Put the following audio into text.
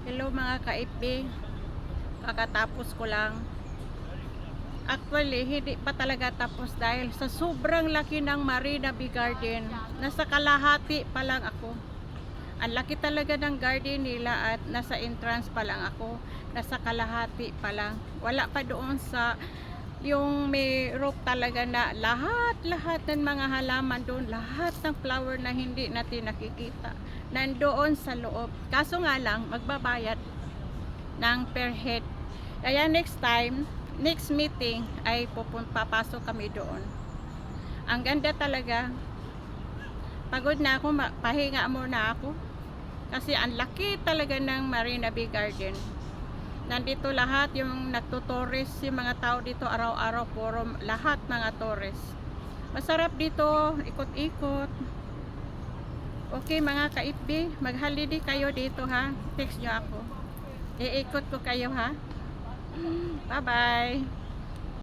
Hello mga ka-FB, kakatapos ko lang. Actually, hindi pa talaga tapos dahil sa sobrang laki ng Marina Bay Garden. Nasa kalahati pa lang ako. Ang laki talaga ng garden nila at nasa entrance pa lang ako. Nasa kalahati pa lang. Wala pa doon sa yung may roof talaga na lahat ng mga halaman doon, lahat ng flower na hindi natin nakikita nandoon sa loob. Kaso nga lang, magbabayad ng per head. Kaya next time, next meeting ay papasok kami doon. Ang ganda talaga. Pagod na ako, pahinga muna ako. Kasi ang laki talaga ng Marina Bay Garden. Nandito lahat yung nagtutourist, yung mga tao dito araw-araw, puro lahat mga tourist. Masarap dito, ikot-ikot. Okay mga ka-FB, mag-holiday kayo dito ha. Text nyo ako. Iikot ko kayo ha. Bye bye.